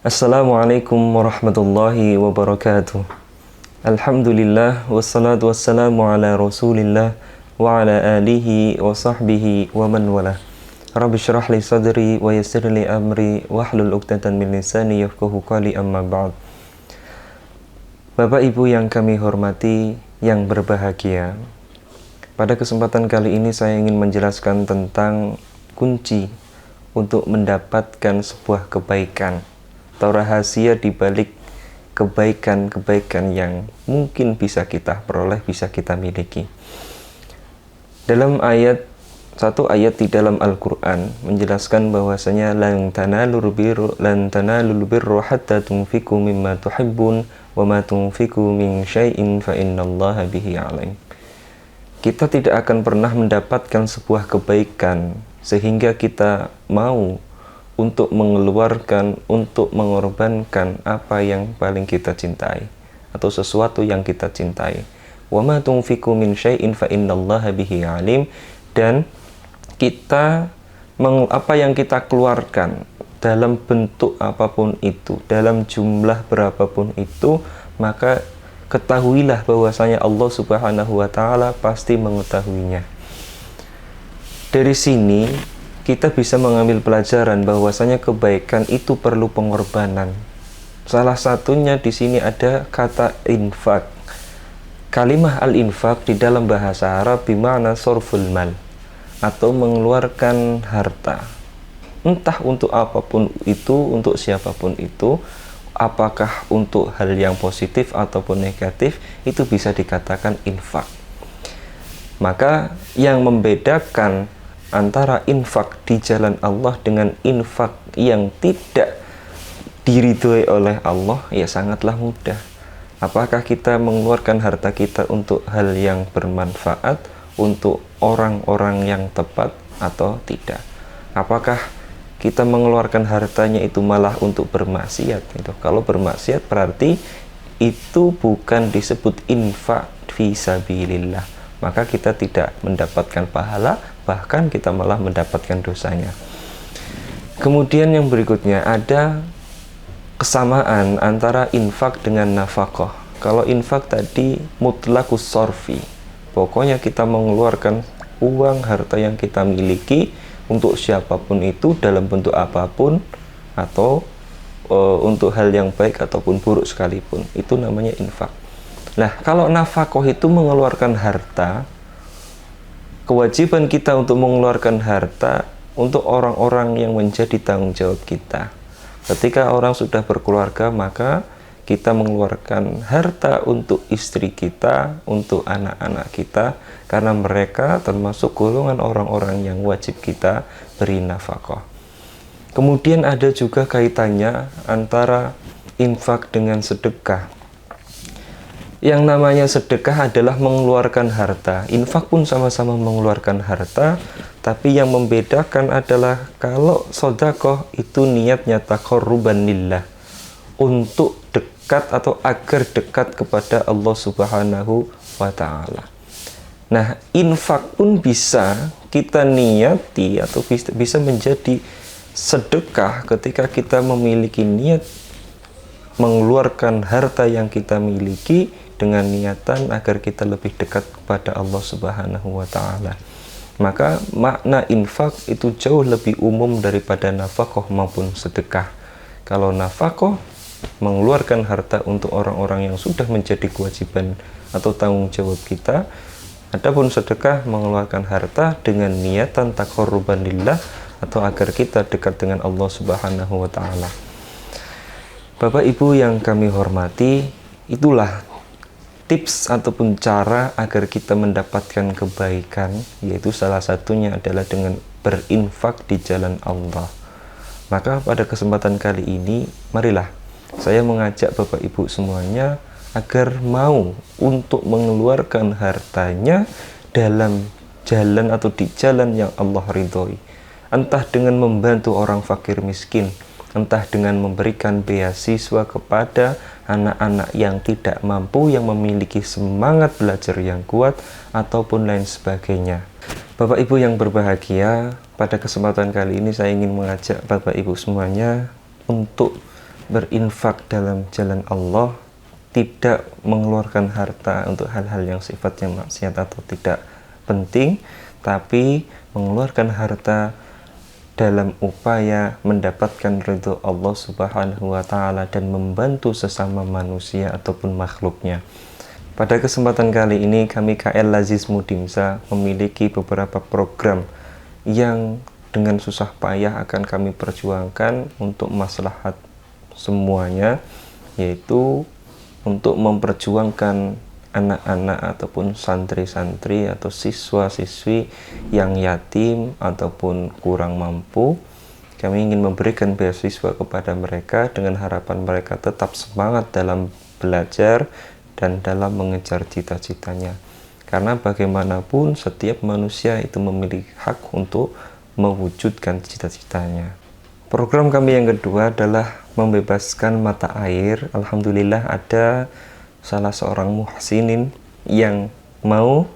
Assalamualaikum warahmatullahi wabarakatuh. Alhamdulillah wassalatu wassalamu ala Rasulillah wa ala alihi wa sahbihi wa man wala. Rabbi syrah li sadri wa yassir li amri wahlul 'uqdatam min lisani yafqahu qawli, amma ba'd. Bapak Ibu yang kami hormati, yang berbahagia, pada kesempatan kali ini saya ingin menjelaskan tentang kunci untuk mendapatkan sebuah kebaikan atau rahasia di balik kebaikan-kebaikan yang mungkin bisa kita peroleh, bisa kita miliki. Dalam satu ayat di dalam Al-Quran menjelaskan bahwasanya lan tanalul birra hatta tunfiqu mimma tuhibbun wa ma tunfiqu min syai'in fa innallaha bihi alim. Kita tidak akan pernah mendapatkan sebuah kebaikan sehingga kita mau untuk mengeluarkan, untuk mengorbankan apa yang paling kita cintai atau sesuatu yang kita cintai. Wa ma tunfiqu min syai'in fa innallaha bihi alim. Dan kita apa yang kita keluarkan dalam bentuk apapun itu, dalam jumlah berapapun itu, maka ketahuilah bahwasanya Allah Subhanahu wa taala pasti mengetahuinya. Dari sini kita bisa mengambil pelajaran bahwasanya kebaikan itu perlu pengorbanan. Salah satunya di sini ada kata infak. Kalimah al-infak di dalam bahasa Arab bermakna sorful mal, atau mengeluarkan harta. Entah untuk apapun itu, untuk siapapun itu, apakah untuk hal yang positif ataupun negatif, itu bisa dikatakan infak. Maka yang membedakan antara infak di jalan Allah dengan infak yang tidak diridhoi oleh Allah ya sangatlah mudah. Apakah kita mengeluarkan harta kita untuk hal yang bermanfaat, untuk orang-orang yang tepat atau tidak? Apakah kita mengeluarkan hartanya itu malah untuk bermaksiat gitu? Kalau bermaksiat berarti itu bukan disebut infak fi sabilillah, maka kita tidak mendapatkan pahala, bahkan kita malah mendapatkan dosanya. Kemudian yang berikutnya ada kesamaan antara infak dengan nafkah. Kalau infak tadi mutlaqus sorfi, pokoknya kita mengeluarkan uang, harta yang kita miliki untuk siapapun itu, dalam bentuk apapun, atau untuk hal yang baik ataupun buruk sekalipun, itu namanya infak. Nah, kalau nafkah itu mengeluarkan harta, kewajiban kita untuk mengeluarkan harta untuk orang-orang yang menjadi tanggung jawab kita. Ketika orang sudah berkeluarga, maka kita mengeluarkan harta untuk istri kita, untuk anak-anak kita, karena mereka termasuk golongan orang-orang yang wajib kita beri nafkah. Kemudian ada juga kaitannya antara infak dengan sedekah. Yang namanya sedekah adalah mengeluarkan harta. Infak pun sama-sama mengeluarkan harta, tapi yang membedakan adalah kalau sedekah itu niatnya taqarruban lillah, untuk dekat atau agar dekat kepada Allah Subhanahu wa taala. Nah, infak pun bisa kita niati atau bisa menjadi sedekah ketika kita memiliki niat mengeluarkan harta yang kita miliki dengan niatan agar kita lebih dekat kepada Allah Subhanahu wa taala. Maka makna infak itu jauh lebih umum daripada nafkah maupun sedekah. Kalau nafkah mengeluarkan harta untuk orang-orang yang sudah menjadi kewajiban atau tanggung jawab kita, adapun sedekah mengeluarkan harta dengan niatan taqarruban lillah atau agar kita dekat dengan Allah Subhanahu wa taala. Bapak Ibu yang kami hormati, itulah tips ataupun cara agar kita mendapatkan kebaikan, yaitu salah satunya adalah dengan berinfak di jalan Allah. Maka pada kesempatan kali ini, marilah saya mengajak Bapak Ibu semuanya agar mau untuk mengeluarkan hartanya dalam jalan atau di jalan yang Allah ridhoi. Entah dengan membantu orang fakir miskin, entah dengan memberikan beasiswa kepada anak-anak yang tidak mampu, yang memiliki semangat belajar yang kuat, ataupun lain sebagainya. Bapak Ibu yang berbahagia, pada kesempatan kali ini saya ingin mengajak Bapak Ibu semuanya untuk berinfak dalam jalan Allah, tidak mengeluarkan harta untuk hal-hal yang sifatnya maksiat atau tidak penting, tapi mengeluarkan harta dalam upaya mendapatkan ridho Allah Subhanahu wa Ta'ala dan membantu sesama manusia ataupun makhluknya. Pada kesempatan kali ini kami KL Laziz Mudimsa memiliki beberapa program yang dengan susah payah akan kami perjuangkan untuk maslahat semuanya, yaitu untuk memperjuangkan anak-anak ataupun santri-santri atau siswa-siswi yang yatim ataupun kurang mampu. Kami ingin memberikan beasiswa kepada mereka dengan harapan mereka tetap semangat dalam belajar dan dalam mengejar cita-citanya. Karena bagaimanapun setiap manusia itu memiliki hak untuk mewujudkan cita-citanya. Program kami yang kedua adalah membebaskan mata air. Alhamdulillah ada salah seorang muhsinin yang mau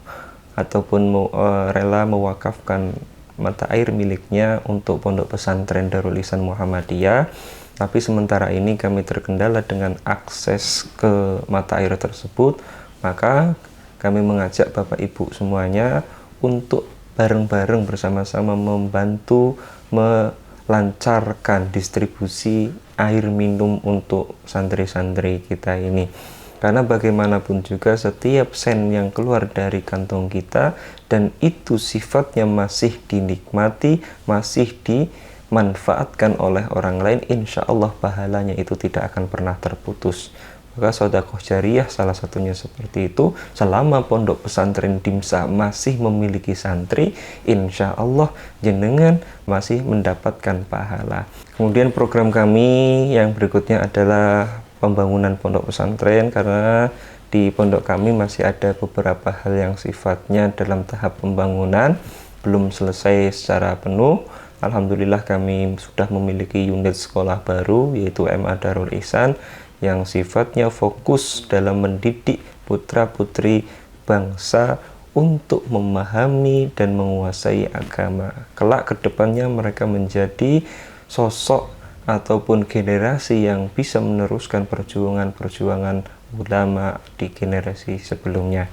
ataupun rela mewakafkan mata air miliknya untuk Pondok Pesantren Darul Ihsan Muhammadiyah. Tapi sementara ini kami terkendala dengan akses ke mata air tersebut, maka kami mengajak Bapak Ibu semuanya untuk bareng-bareng bersama-sama membantu melancarkan distribusi air minum untuk santri-santri kita ini. Karena bagaimanapun juga setiap sen yang keluar dari kantong kita dan itu sifatnya masih dinikmati, masih dimanfaatkan oleh orang lain, insya Allah pahalanya itu tidak akan pernah terputus. Maka sedekah jariyah salah satunya seperti itu. Selama Pondok Pesantren Dimsa masih memiliki santri, insya Allah jenengan masih mendapatkan pahala. Kemudian program kami yang berikutnya adalah pembangunan pondok pesantren, karena di pondok kami masih ada beberapa hal yang sifatnya dalam tahap pembangunan, belum selesai secara penuh. Alhamdulillah kami sudah memiliki unit sekolah baru yaitu MA Darul Ihsan yang sifatnya fokus dalam mendidik putra-putri bangsa untuk memahami dan menguasai agama. Kelak kedepannya mereka menjadi sosok ataupun generasi yang bisa meneruskan perjuangan-perjuangan ulama di generasi sebelumnya.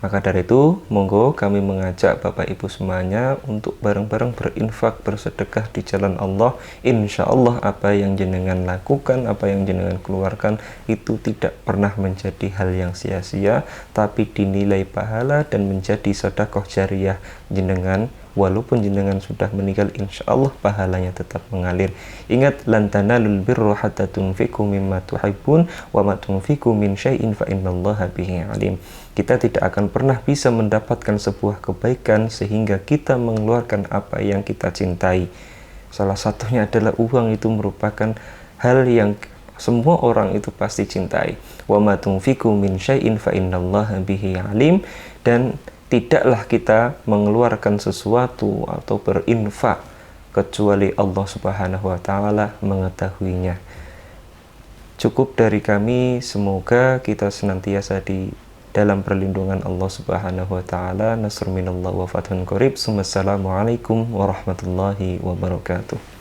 Maka dari itu, monggo kami mengajak Bapak Ibu semuanya untuk bareng-bareng berinfak, bersedekah di jalan Allah. Insya Allah apa yang jenengan lakukan, apa yang jenengan keluarkan itu tidak pernah menjadi hal yang sia-sia, tapi dinilai pahala dan menjadi sedekah jariyah jenengan. Walaupun jenengan sudah meninggal, insya Allah pahalanya tetap mengalir. Ingat, lan tanalul birra hatta tunfiqu mimma tuhibbun wa ma tunfiqu min syai'in fa innallaha bihi alim. Kita tidak akan pernah bisa mendapatkan sebuah kebaikan sehingga kita mengeluarkan apa yang kita cintai. Salah satunya adalah uang. Itu merupakan hal yang semua orang itu pasti cintai. Wa ma tunfiqu min syai'in fa innallaha bihi alim. Dan tidaklah kita mengeluarkan sesuatu atau berinfak kecuali Allah Subhanahu wa Ta'ala mengetahuinya. Cukup dari kami, semoga kita senantiasa di dalam perlindungan Allah Subhanahu wa Ta'ala. Nasr minallah wa fathun qarib. Assalamualaikum warahmatullahi wabarakatuh.